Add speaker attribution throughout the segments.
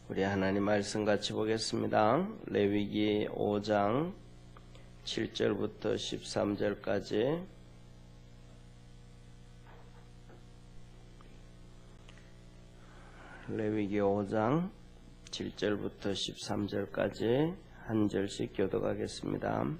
Speaker 1: 우리 하나님 말씀 같이 보겠습니다. 레위기 5장 7절부터 13절까지 레위기 5장 7절부터 13절까지 한 절씩 교독하겠습니다.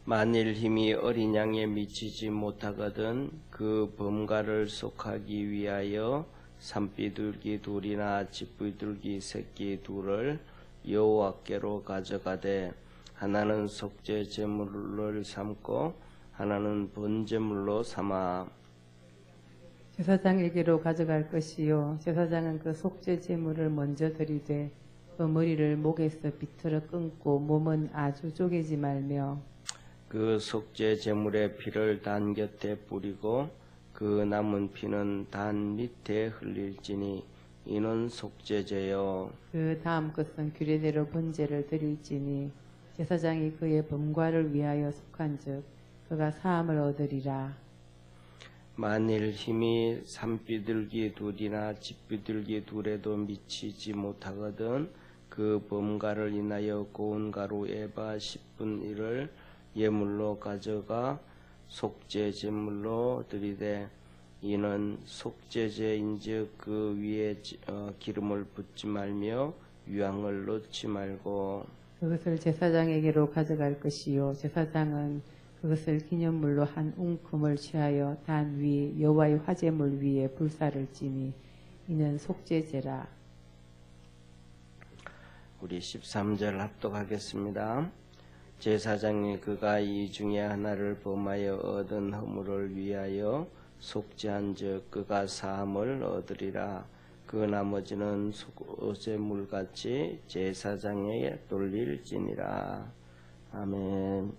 Speaker 1: 만일 힘이 어린 양에 미치지 못하거든 그 범가를 속하기 위하여 산비둘기 둘이나 집비둘기 새끼 둘을 여호와께로 가져가되 하나는 속죄 제물을 삼고 하나는 번제물로 삼아
Speaker 2: 제사장에게로 가져갈 것이요 제사장은 그 속죄 제물을 먼저 드리되 그 머리를 목에서 비틀어 끊고 몸은 아주 쪼개지 말며
Speaker 1: 그 속죄 제물의 피를 단 곁에 뿌리고 그 남은 피는 단 밑에 흘릴지니 이는 속죄제요.
Speaker 2: 그 다음 것은 규례대로 번제를 드릴지니 제사장이 그의 범과를 위하여 속한즉 그가 사함을 얻으리라.
Speaker 1: 만일 힘이 산비둘기 둘이나 집비둘기 둘에도 미치지 못하거든 그 범가를 인하여 고운 가루 에바 10분 1을 예물로 가져가 속죄 제물로 드리되 이는 속죄제인즉 그 위에 기름을 붓지 말며 유향을 넣지 말고
Speaker 2: 그것을 제사장에게로 가져갈 것이요 제사장은 그것을 기념물로 한 웅큼을 취하여 단 위 여호와의 화제물 위에 불사를 지니 이는 속죄제라.
Speaker 1: 우리 13절 합독하겠습니다. 제사장이 그가 이 중에 하나를 범하여 얻은 허물을 위하여 속죄한즉 그가 사함을 얻으리라. 그 나머지는 속죄물같이 제사장에게 돌릴지니라. 아멘.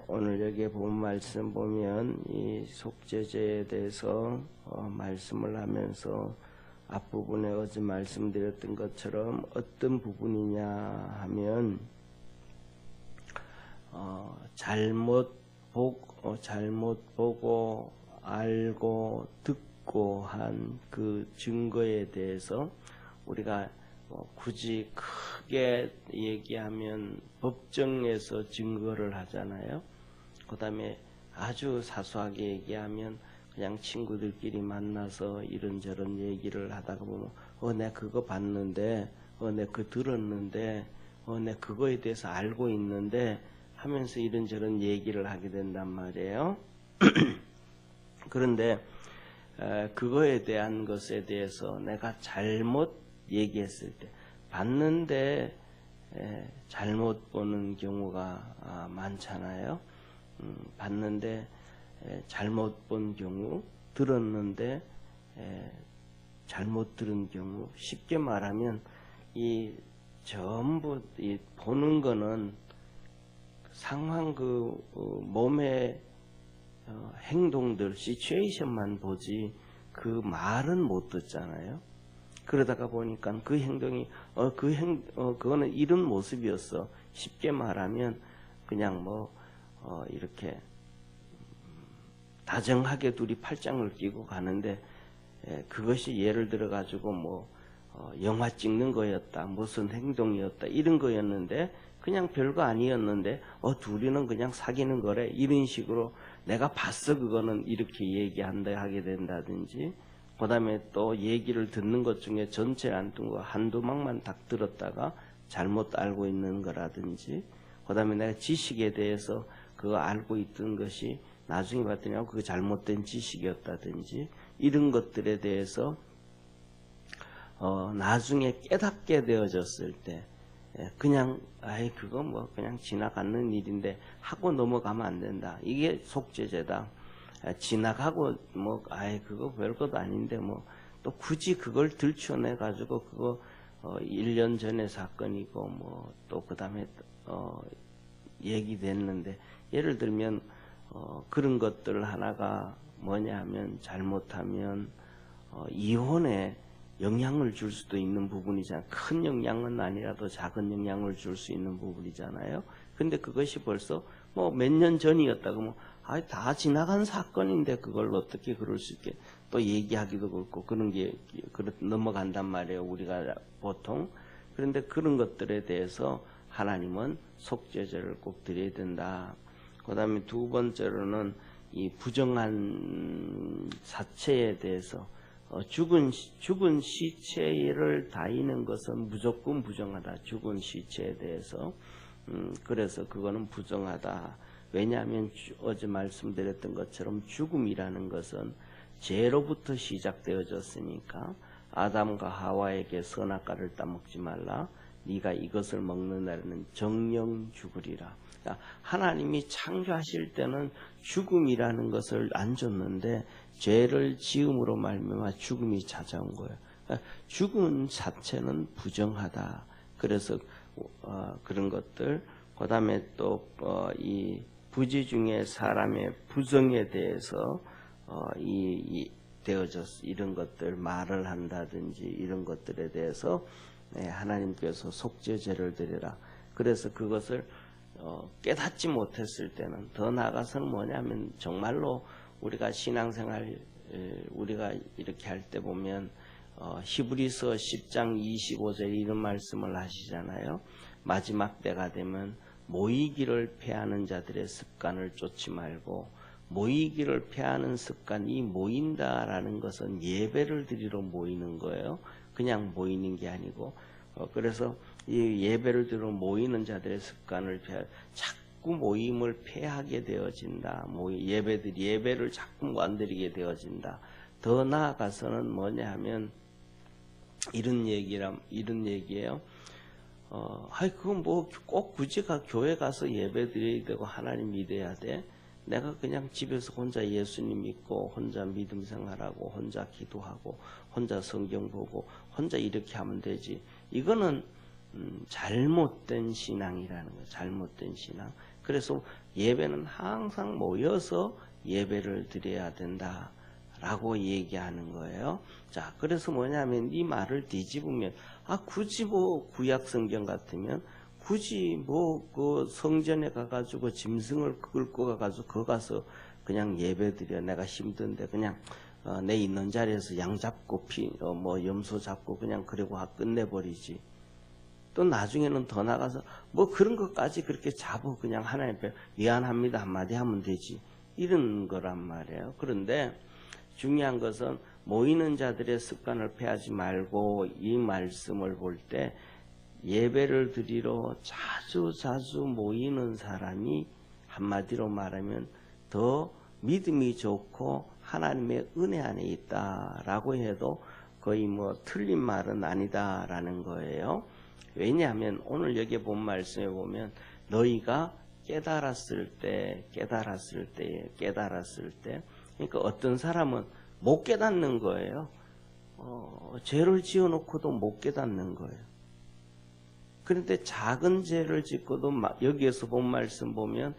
Speaker 1: 오늘 여기에 본 말씀 보면 이 속죄제에 대해서 말씀을 하면서 앞부분에 어제 말씀드렸던 것처럼 어떤 부분이냐 하면 잘못 보고 알고 듣고 한 그 증거에 대해서 우리가 굳이 크게 얘기하면 법정에서 증거를 하잖아요. 그 다음에 아주 사소하게 얘기하면 그냥 친구들끼리 만나서 이런저런 얘기를 하다가 보면 내가 그거 봤는데 내가 그거 들었는데 내가 그거에 대해서 알고 있는데 하면서 이런저런 얘기를 하게 된단 말이에요. 그런데 그거에 대한 것에 대해서 내가 잘못 얘기했을 때 봤는데 잘못 보는 경우가 많잖아요. 봤는데 잘못 본 경우, 들었는데 잘못 들은 경우, 쉽게 말하면 이 전부 이 보는 거는 상황 그 몸의 행동들, 시츄에이션만 보지 그 말은 못 듣잖아요. 그러다가 보니까 그 행동이 그거는 이런 모습이었어. 쉽게 말하면 그냥 이렇게 다정하게 둘이 팔짱을 끼고 가는데 그것이 예를 들어 가지고 영화 찍는 거였다, 무슨 행동이었다 이런 거였는데 그냥 별거 아니었는데 둘이는 그냥 사귀는 거래 이런 식으로 내가 봤어 그거는 이렇게 얘기한다 하게 된다든지, 그 다음에 또 얘기를 듣는 것 중에 전체 안 듣는 거 한두 막만 딱 들었다가 잘못 알고 있는 거라든지, 그 다음에 내가 지식에 대해서 그거 알고 있던 것이 나중에 봤더니 그게 잘못된 지식이었다든지 이런 것들에 대해서 나중에 깨닫게 되어졌을 때 그냥 그거 그냥 지나가는 일인데 하고 넘어가면 안 된다. 이게 속죄제다. 지나가고 그거 별것도 아닌데 또 굳이 그걸 들춰내 가지고 그거 1년 전의 사건이고 또 그다음에 얘기됐는데, 예를 들면 그런 것들 하나가 뭐냐 하면 잘못하면 이혼에 영향을 줄 수도 있는 부분이잖아요. 큰 영향은 아니라도 작은 영향을 줄 수 있는 부분이잖아요. 근데 그것이 벌써 몇 년 전이었다 그러면 다 지나간 사건인데 그걸 어떻게 그럴 수 있게 또 얘기하기도 그렇고 그런 게 넘어간단 말이에요. 우리가 보통. 그런데 그런 것들에 대해서 하나님은 속죄제를 꼭 드려야 된다. 그 다음에 두 번째로는 이 부정한 사체에 대해서 죽은 시체를 다이는 것은 무조건 부정하다. 죽은 시체에 대해서. 그래서 그거는 부정하다. 왜냐하면 어제 말씀드렸던 것처럼 죽음이라는 것은 죄로부터 시작되어졌으니까 아담과 하와에게 선악과를 따먹지 말라. 네가 이것을 먹는 날에는 정령 죽으리라. 그러니까 하나님이 창조하실 때는 죽음이라는 것을 안 줬는데 죄를 지음으로 말미암아 죽음이 찾아온 거예요. 그러니까 죽음 자체는 부정하다. 그래서 그런 것들. 그 다음에 또 이 부지 중에 사람의 부정에 대해서 이런 것들 말을 한다든지 이런 것들에 대해서 하나님께서 속죄제를 드리라. 그래서 그것을 깨닫지 못했을 때는 더 나아가서는 뭐냐면 정말로 우리가 신앙생활 우리가 이렇게 할 때 보면 히브리서 10장 25절 이런 말씀을 하시잖아요. 마지막 때가 되면 모이기를 패하는 자들의 습관을 쫓지 말고, 모이기를 패하는 습관이 모인다라는 것은 예배를 드리러 모이는 거예요. 그냥 모이는 게 아니고. 그래서 이 예배를 드리러 모이는 자들의 습관을 자꾸 모임을 패하게 되어진다. 예배를 자꾸 안 드리게 되어진다. 더 나아가서는 뭐냐 하면 이런 얘기예요. 그건 뭐 꼭 굳이 교회 가서 예배 드려야 되고 하나님 믿어야 돼. 내가 그냥 집에서 혼자 예수님 믿고 혼자 믿음 생활하고 혼자 기도하고 혼자 성경 보고 혼자 이렇게 하면 되지. 이거는 잘못된 신앙이라는 거예요. 잘못된 신앙. 그래서 예배는 항상 모여서 예배를 드려야 된다 라고 얘기하는 거예요. 자, 그래서 뭐냐면 이 말을 뒤집으면 굳이 뭐 구약 성경 같으면 굳이 뭐 그 성전에 가가지고 짐승을 끌고 가가지고 거 가서 그냥 예배드려. 내가 힘든데 그냥 내 있는 자리에서 양 잡고 염소 잡고 그냥 그러고 끝내버리지. 또 나중에는 더 나가서 뭐 그런 것까지 그렇게 잡고 그냥 하나님 앞에 미안합니다 한마디 하면 되지. 이런 거란 말이에요. 그런데 중요한 것은 모이는 자들의 습관을 패하지 말고 이 말씀을 볼 때 예배를 드리러 자주 모이는 사람이 한마디로 말하면 더 믿음이 좋고 하나님의 은혜 안에 있다라고 해도 거의 뭐 틀린 말은 아니다라는 거예요. 왜냐하면 오늘 여기 본 말씀에 보면 너희가 깨달았을 때 그러니까 어떤 사람은 못 깨닫는 거예요. 죄를 지어놓고도 못 깨닫는 거예요. 그런데 작은 죄를 짓고도 여기에서 본 말씀 보면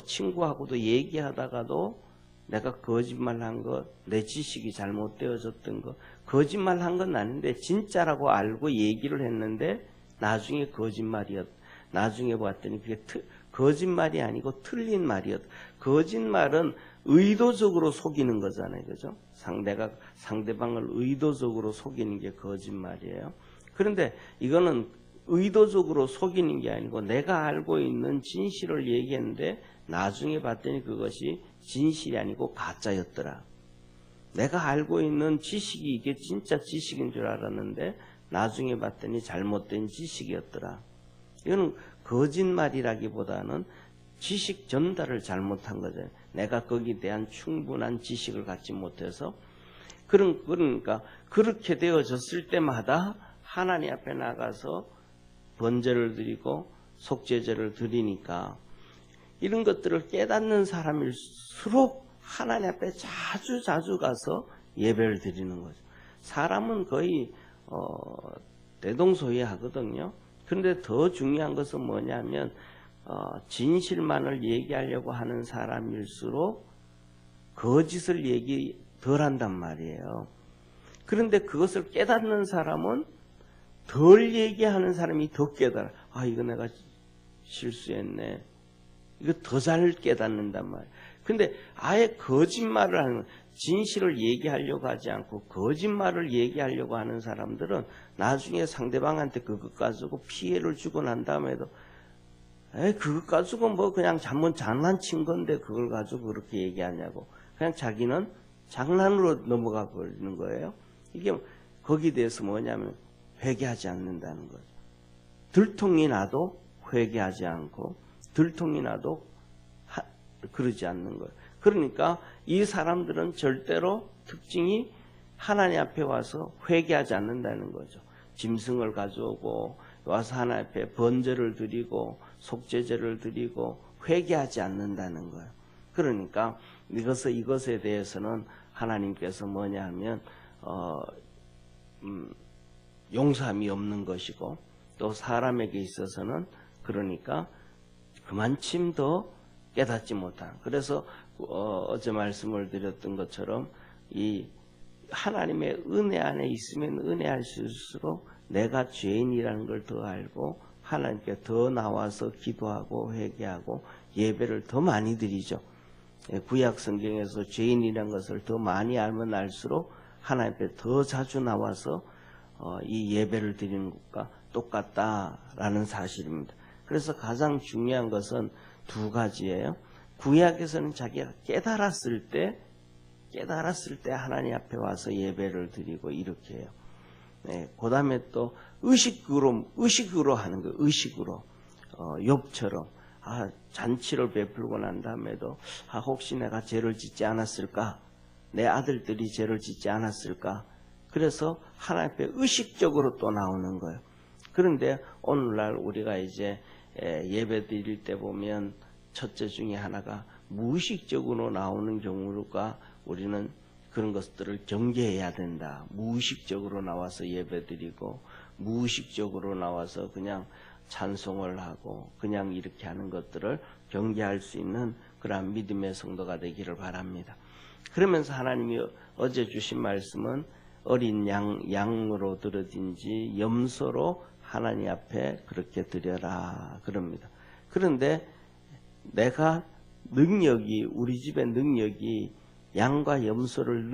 Speaker 1: 친구하고도 얘기하다가도 내가 거짓말한 거, 내 지식이 잘못되어졌던 거, 거짓말한 건 아닌데 진짜라고 알고 얘기를 했는데 나중에 나중에 봤더니 그게 거짓말이 아니고 틀린 말이었다. 거짓말은 의도적으로 속이는 거잖아요. 그죠? 상대방을 의도적으로 속이는 게 거짓말이에요. 그런데 이거는 의도적으로 속이는 게 아니고 내가 알고 있는 진실을 얘기했는데 나중에 봤더니 그것이 진실이 아니고 가짜였더라. 내가 알고 있는 지식이 이게 진짜 지식인 줄 알았는데 나중에 봤더니 잘못된 지식이었더라. 이거는 거짓말이라기보다는 지식 전달을 잘못한 거죠. 내가 거기에 대한 충분한 지식을 갖지 못해서 그러니까 그렇게 되어졌을 때마다 하나님 앞에 나가서 번제를 드리고 속죄제를 드리니까 이런 것들을 깨닫는 사람일수록 하나님 앞에 자주 가서 예배를 드리는 거죠. 사람은 거의 대동소이하거든요. 그런데 더 중요한 것은 뭐냐면 진실만을 얘기하려고 하는 사람일수록 거짓을 얘기 덜 한단 말이에요. 그런데 그것을 깨닫는 사람은 덜 얘기하는 사람이 더 깨달아. 이거 내가 실수했네. 이거 더 잘 깨닫는단 말이에요. 근데 아예 거짓말을 하는, 진실을 얘기하려고 하지 않고 거짓말을 얘기하려고 하는 사람들은 나중에 상대방한테 그것 가지고 피해를 주고 난 다음에도 그것 가지고 뭐 그냥 장난친 건데 그걸 가지고 그렇게 얘기하냐고. 그냥 자기는 장난으로 넘어가 버리는 거예요. 이게 거기에 대해서 뭐냐면 회개하지 않는다는 거죠. 들통이 나도 회개하지 않고 들통이 나도 그러지 않는 거예요. 그러니까 이 사람들은 절대로 특징이 하나님 앞에 와서 회개하지 않는다는 거죠. 짐승을 가져오고 와서 하나님 앞에 번제를 드리고 속죄제를 드리고 회개하지 않는다는 거예요. 그러니까 이것에 대해서는 하나님께서 뭐냐 하면 용서함이 없는 것이고 또 사람에게 있어서는 그러니까 그만큼 더 깨닫지 못한. 그래서 어제 말씀을 드렸던 것처럼 이 하나님의 은혜 안에 있으면 은혜할수록 내가 죄인이라는 걸 더 알고 하나님께 더 나와서 기도하고 회개하고 예배를 더 많이 드리죠. 구약 성경에서 죄인이라는 것을 더 많이 알면 알수록 하나님 앞에 더 자주 나와서 이 예배를 드리는 것과 똑같다라는 사실입니다. 그래서 가장 중요한 것은 두 가지예요. 구약에서는 자기가 깨달았을 때 하나님 앞에 와서 예배를 드리고 이렇게 해요. 그 다음에 또 의식으로 하는 거예요. 의식으로. 욥처럼 잔치를 베풀고 난 다음에도 혹시 내가 죄를 짓지 않았을까? 내 아들들이 죄를 짓지 않았을까? 그래서 하나님 앞에 의식적으로 또 나오는 거예요. 그런데 오늘날 우리가 이제 예배 드릴 때 보면 첫째 중에 하나가 무의식적으로 나오는 경우가 우리는 그런 것들을 경계해야 된다. 무의식적으로 나와서 예배 드리고 무의식적으로 나와서 그냥 찬송을 하고 그냥 이렇게 하는 것들을 경계할 수 있는 그러한 믿음의 성도가 되기를 바랍니다. 그러면서 하나님이 어제 주신 말씀은 어린 양으로 드려든지 염소로 하나님 앞에 그렇게 드려라 그럽니다. 그런데 내가 우리 집의 능력이 양과 염소를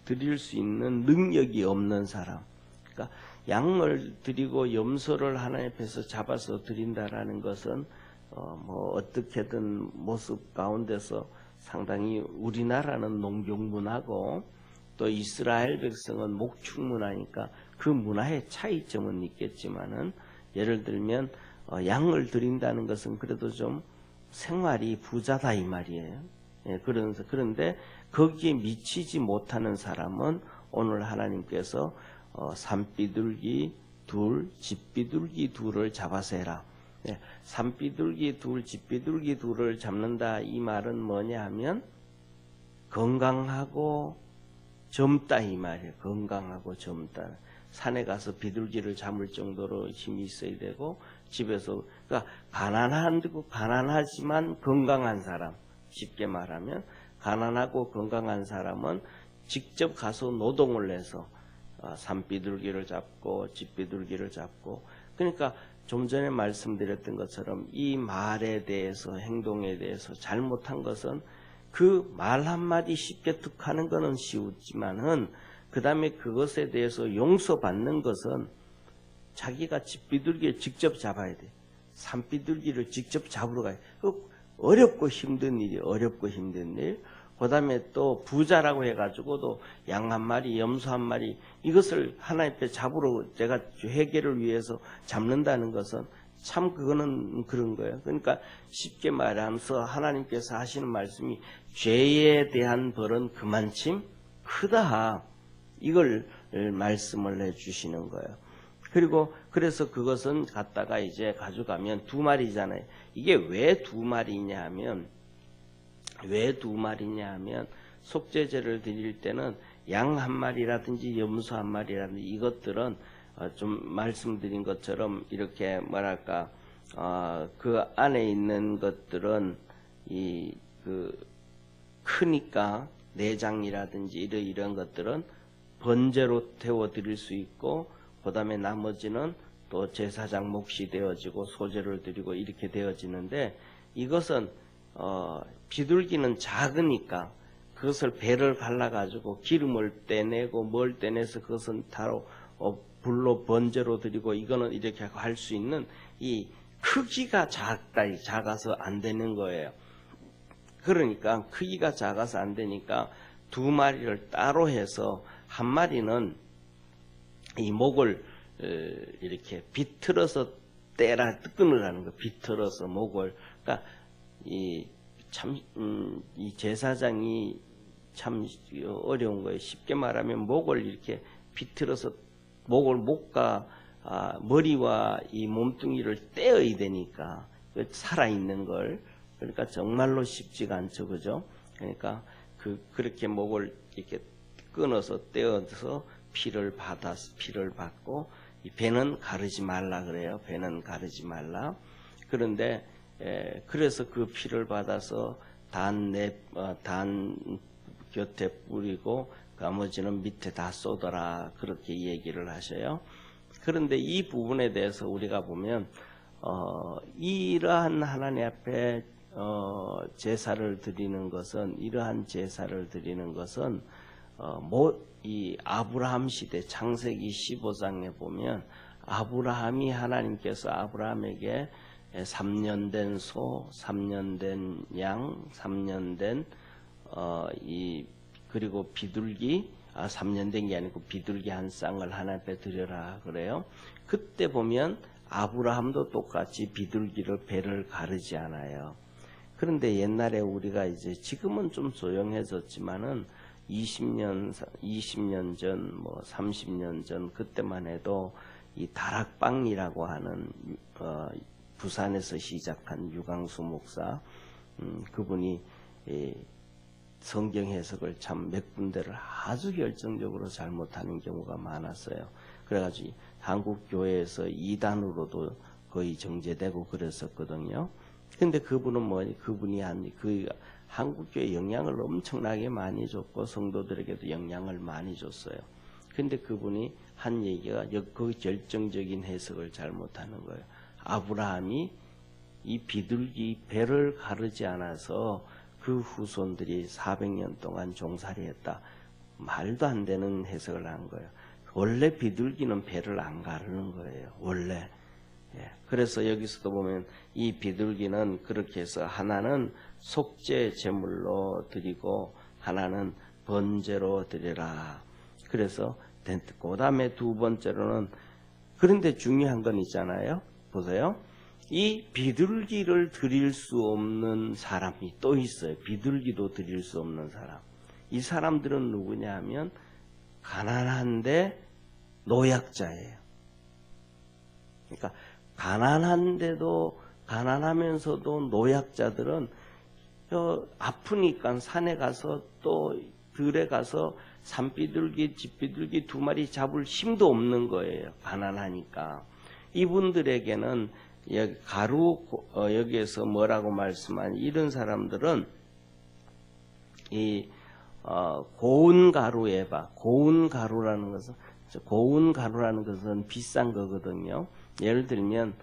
Speaker 1: 드릴 수 있는 능력이 없는 사람. 그러니까 양을 드리고 염소를 하나님 앞에서 잡아서 드린다라는 것은 어떻게든 모습 가운데서 상당히 우리나라는 농경문화고 또 이스라엘 백성은 목축문화니까 그 문화의 차이점은 있겠지만은 예를 들면 양을 드린다는 것은 그래도 좀 생활이 부자다 이 말이에요. 그런데 거기에 미치지 못하는 사람은 오늘 하나님께서 산비둘기 둘, 집비둘기 둘을 잡아서 해라. 산비둘기 둘, 집비둘기 둘을 잡는다 이 말은 뭐냐 하면 건강하고 젊다 이 말이에요. 건강하고 젊다. 산에 가서 비둘기를 잡을 정도로 힘이 있어야 되고 집에서 그러니까 가난하지만 건강한 사람. 쉽게 말하면 가난하고 건강한 사람은 직접 가서 노동을 해서 산비둘기를 잡고 집비둘기를 잡고 그러니까 좀 전에 말씀드렸던 것처럼 이 말에 대해서 행동에 대해서 잘못한 것은 그 말 한마디 쉽게 툭하는 것은 쉬웠지만은 그 다음에 그것에 대해서 용서받는 것은 자기가 집비둘기를 직접 잡아야 돼. 산비둘기를 직접 잡으러 가야 돼. 어렵고 힘든 일이 어렵고 힘든 일. 그 다음에 또 부자라고 해가지고도 양 한 마리, 염소 한 마리 이것을 하나님 앞에 잡으러 제가 회개를 위해서 잡는다는 것은 참 그거는 그런 거예요. 그러니까 쉽게 말하면서 하나님께서 하시는 말씀이 죄에 대한 벌은 그만큼 크다. 이걸 말씀을 해주시는 거예요. 그리고 그래서 그것은 갖다가 이제 가져가면 두 마리잖아요. 이게 왜 두 마리냐 하면 속죄제를 드릴 때는 양 한 마리라든지 염소 한 마리라든지 이것들은 좀 말씀드린 것처럼 이렇게 뭐랄까 그 안에 있는 것들은 크니까 내장이라든지 이런 것들은 번제로 태워 드릴 수 있고 그 다음에 나머지는 또 제사장 몫이 되어지고 소제를 드리고 이렇게 되어지는데 이것은 비둘기는 작으니까 그것을 배를 갈라가지고 기름을 떼내고 뭘 떼내서 그것은 바로 불로 번제로 드리고 이거는 이렇게 할 수 있는 이 크기가 작아서 안 되는 거예요. 그러니까 크기가 작아서 안 되니까 두 마리를 따로 해서 한 마리는 이 목을 이렇게 비틀어서 끊으라는 거. 비틀어서 목을. 그러니까 이 제사장이 참 어려운 거예요. 쉽게 말하면 목을 이렇게 비틀어서 목과 머리와 이 몸뚱이를 떼어야 되니까 살아있는 걸. 그러니까 정말로 쉽지가 않죠, 그죠? 그러니까 그렇게 목을 이렇게 끊어서 떼어서 피를 받고 이 배는 가르지 말라 그래요. 배는 가르지 말라. 그런데 그래서 그 피를 받아서 단 곁에 뿌리고 나머지는 밑에 다 쏟아라 그렇게 얘기를 하셔요. 그런데 이 부분에 대해서 우리가 보면 이러한 하나님 앞에 제사를 드리는 것은 이 아브라함 시대 창세기 15장에 보면 하나님께서 아브라함에게 3년 된 소, 3년 된 양, 3년 된 그리고 비둘기 3년 된 게 아니고 비둘기 한 쌍을 하나님 앞에 드려라 그래요. 그때 보면 아브라함도 똑같이 비둘기를 배를 가르지 않아요. 그런데 옛날에 우리가 이제 지금은 좀 조용해졌지만은 20년 전, 뭐 30년 전 그때만 해도 이 다락방이라고 하는 부산에서 시작한 유광수 목사 그분이 성경 해석을 참 몇 군데를 아주 결정적으로 잘못하는 경우가 많았어요. 그래가지고 한국 교회에서 이단으로도 거의 정죄되고 그랬었거든요. 근데 그분은 그분이 한국교회 영향을 엄청나게 많이 줬고 성도들에게도 영향을 많이 줬어요. 근데 그분이 한 얘기가 그 결정적인 해석을 잘못하는 거예요. 아브라함이 이 비둘기 배를 가르지 않아서 그 후손들이 400년 동안 종살이했다. 말도 안 되는 해석을 한 거예요. 원래 비둘기는 배를 안 가르는 거예요. 원래. 그래서 여기서도 보면 이 비둘기는 그렇게 해서 하나는 속죄 제물로 드리고 하나는 번제로 드리라. 그래서 그 다음에 두 번째로는 그런데 중요한 건 있잖아요. 보세요. 이 비둘기를 드릴 수 없는 사람이 또 있어요. 비둘기도 드릴 수 없는 사람. 이 사람들은 누구냐 하면 가난한데 노약자예요. 그러니까 가난하면서도 노약자들은 아프니까 산에 가서 또 들에 가서 산비둘기, 집비둘기 2마리 잡을 힘도 없는 거예요. 가난하니까. 이분들에게는 여기에서 뭐라고 말씀한 이런 사람들은 고운 가루라는 것은 비싼 거거든요. 예를 들면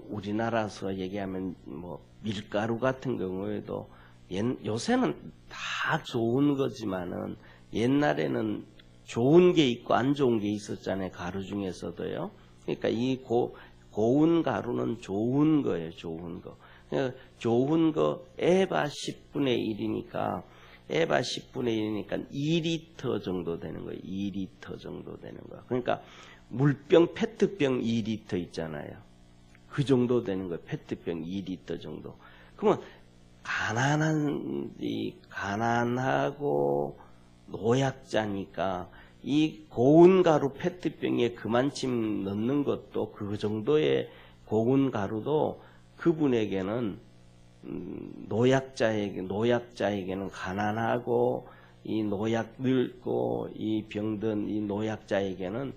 Speaker 1: 우리나라에서 얘기하면 뭐 밀가루 같은 경우에도 요새는 다 좋은 거지만은 옛날에는 좋은 게 있고 안 좋은 게 있었잖아요. 가루 중에서도요. 그러니까 이 고운 가루는 좋은 거예요. 좋은 거. 그러니까 좋은 거 에바 10분의 1이니까 2리터 정도 되는 거예요. 2리터 정도 되는 거예요. 그러니까 물병, 페트병 2리터 있잖아요. 그 정도 되는 거예요. 페트병 2리터 정도. 그러면 가난하고 노약자니까 이 고운 가루 페트병에 그만큼 넣는 것도 그 정도의 고운 가루도 그분에게는 노약자에게는 가난하고 이 늙고 이 병든 이 노약자에게는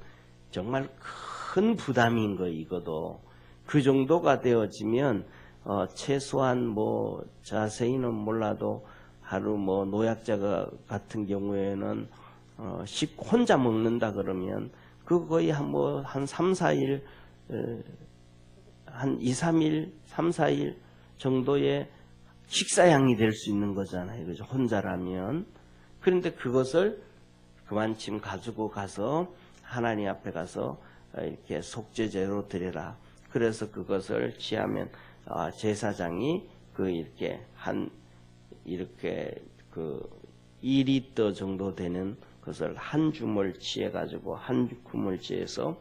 Speaker 1: 정말 큰 부담인 거예요. 이것도 그 정도가 되어지면 최소한 자세히는 몰라도 하루 노약자가 같은 경우에는 혼자 먹는다 그러면 그 거의 한 3, 4일 한 2, 3일 3, 4일 정도의 식사양이 될 수 있는 거잖아요. 그죠? 혼자라면. 그런데 그것을 그만침 가지고 가서 하나님 앞에 가서 이렇게 속죄제로 드려라. 그래서 그것을 취하면 제사장이 이렇게 그 2리터 정도 되는 것을 한 줌을 취해 가지고 한 줌을 취해서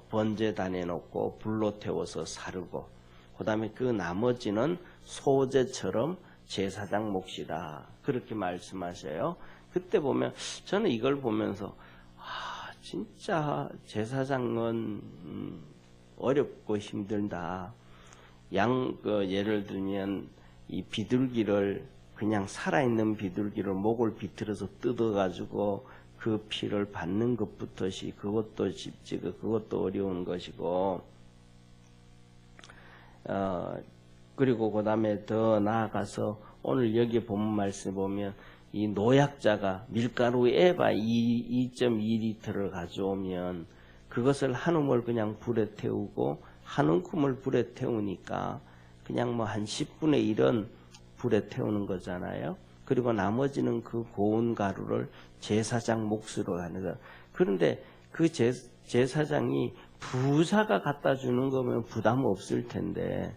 Speaker 1: 번제단에 놓고 불로 태워서 사르고, 그 다음에 그 나머지는 소제처럼 제사장 몫이다. 그렇게 말씀하셔요. 그때 보면, 저는 이걸 보면서, 진짜 제사장은 어렵고 힘들다. 예를 들면, 이 비둘기를, 그냥 살아있는 비둘기를 목을 비틀어서 뜯어가지고 그 피를 받는 것부터시, 그것도 쉽지고, 그것도 어려운 것이고, 그리고 그 다음에 더 나아가서 오늘 여기 본문 말씀 보면 이 노약자가 밀가루 에바 2.2리터를 가져오면 그것을 한 움을 그냥 불에 태우고 한 움큼을 불에 태우니까 그냥 뭐 한 10분의 1은 불에 태우는 거잖아요. 그리고 나머지는 그 고운 가루를 제사장 몫으로 하는 거. 그런데 그 제사장이 부자가 갖다 주는 거면 부담 없을 텐데,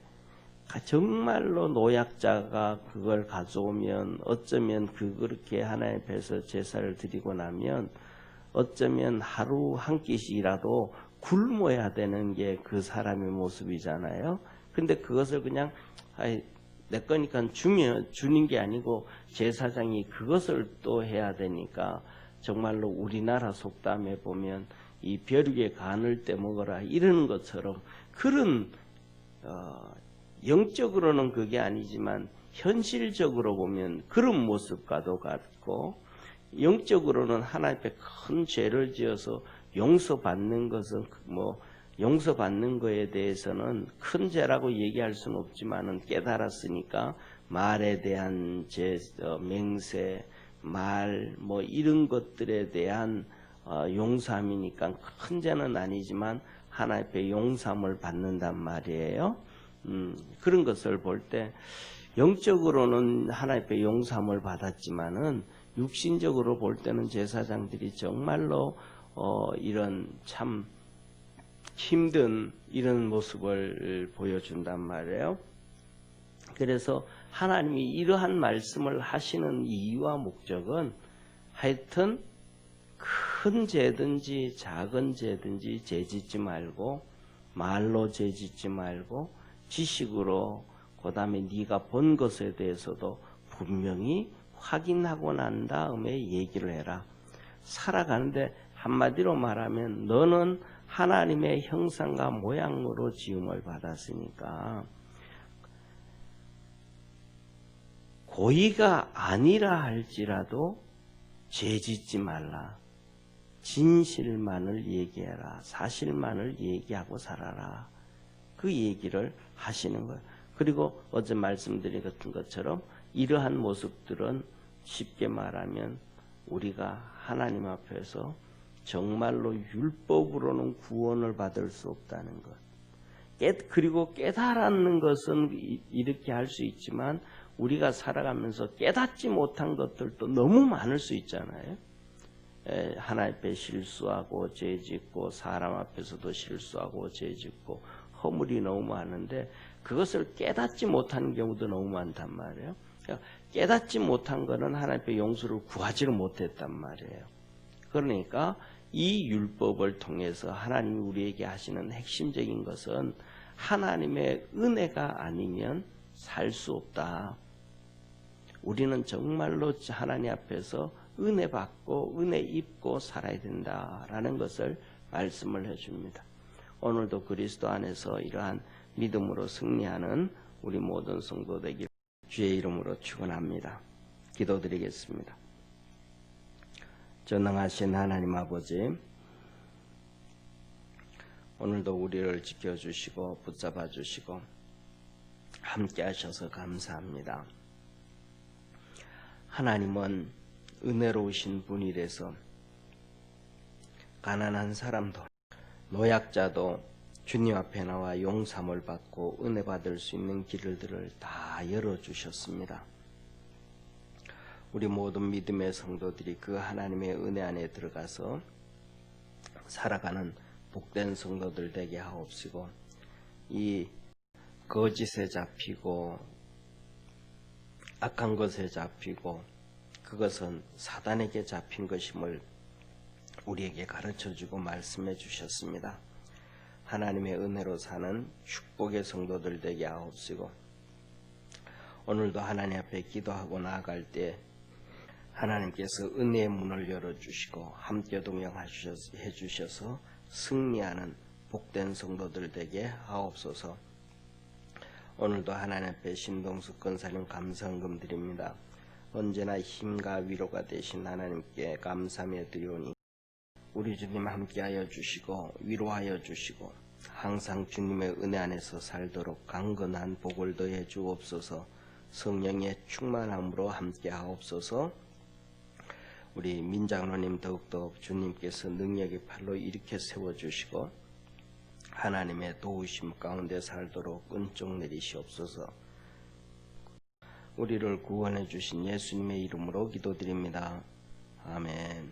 Speaker 1: 정말로 노약자가 그걸 가져오면 어쩌면 그렇게 하나님 앞에서 제사를 드리고 나면 어쩌면 하루 한 끼씩이라도 굶어야 되는 게 그 사람의 모습이잖아요. 근데 그것을 그냥 내 거니까 주는 게 아니고 제사장이 그것을 또 해야 되니까, 정말로 우리나라 속담에 보면 이 벼룩에 간을 떼먹어라 이러는 것처럼 그런 영적으로는 그게 아니지만 현실적으로 보면 그런 모습과도 같고, 영적으로는 하나님 앞에 큰 죄를 지어서 용서받는 것은 용서받는 거에 대해서는 큰 죄라고 얘기할 수는 없지만은 깨달았으니까 말에 대한 맹세, 말 이런 것들에 대한 용서함이니까 큰 죄는 아니지만 하나님 앞에 용서함을 받는단 말이에요. 그런 것을 볼 때 영적으로는 하나님 앞에 용서함을 받았지만은 육신적으로 볼 때는 제사장들이 정말로 이런 참 힘든 이런 모습을 보여준단 말이에요. 그래서 하나님이 이러한 말씀을 하시는 이유와 목적은 하여튼 큰 죄든지 작은 죄든지 죄짓지 말고, 말로 죄짓지 말고 지식으로, 그 다음에 네가 본 것에 대해서도 분명히 확인하고 난 다음에 얘기를 해라. 살아가는데 한마디로 말하면 너는 하나님의 형상과 모양으로 지음을 받았으니까 고의가 아니라 할지라도 죄짓지 말라. 진실만을 얘기해라. 사실만을 얘기하고 살아라. 그 얘기를 하시는 거예요. 그리고 어제 말씀드린 것처럼 이러한 모습들은 쉽게 말하면 우리가 하나님 앞에서 정말로 율법으로는 구원을 받을 수 없다는 것. 그리고 깨달았는 것은 이렇게 할 수 있지만 우리가 살아가면서 깨닫지 못한 것들도 너무 많을 수 있잖아요. 하나님 앞에 실수하고 죄짓고 사람 앞에서도 실수하고 죄짓고 허물이 너무 많은데 그것을 깨닫지 못하는 경우도 너무 많단 말이에요. 그러니까 깨닫지 못한 것은 하나님 앞에 용서를 구하지를 못했단 말이에요. 그러니까 이 율법을 통해서 하나님이 우리에게 하시는 핵심적인 것은 하나님의 은혜가 아니면 살 수 없다. 우리는 정말로 하나님 앞에서 은혜 받고 은혜 입고 살아야 된다라는 것을 말씀을 해줍니다. 오늘도 그리스도 안에서 이러한 믿음으로 승리하는 우리 모든 성도 되길 주의 이름으로 축원합니다. 기도드리겠습니다. 전능하신 하나님 아버지, 오늘도 우리를 지켜주시고 붙잡아 주시고 함께 하셔서 감사합니다. 하나님은 은혜로우신 분이라서 가난한 사람도 노약자도 주님 앞에 나와 용서함을 받고 은혜 받을 수 있는 길들을 다 열어주셨습니다. 우리 모든 믿음의 성도들이 그 하나님의 은혜 안에 들어가서 살아가는 복된 성도들 되게 하옵시고, 이 거짓에 잡히고 악한 것에 잡히고 그것은 사단에게 잡힌 것임을 우리에게 가르쳐주고 말씀해 주셨습니다. 하나님의 은혜로 사는 축복의 성도들 되게 하옵시고, 오늘도 하나님 앞에 기도하고 나아갈 때 하나님께서 은혜의 문을 열어주시고 함께 동행해 주셔서 승리하는 복된 성도들 되게 하옵소서. 오늘도 하나님 앞에 신동숙 권사님 감사헌금 드립니다. 언제나 힘과 위로가 되신 하나님께 감사하며 드리오니 우리 주님 함께하여 주시고 위로하여 주시고 항상 주님의 은혜 안에서 살도록 강건한 복을 더해 주옵소서. 성령의 충만함으로 함께하옵소서. 우리 민장로님 더욱더 주님께서 능력의 팔로 일으켜 세워주시고 하나님의 도우심 가운데 살도록 은총 내리시옵소서. 우리를 구원해 주신 예수님의 이름으로 기도드립니다. 아멘.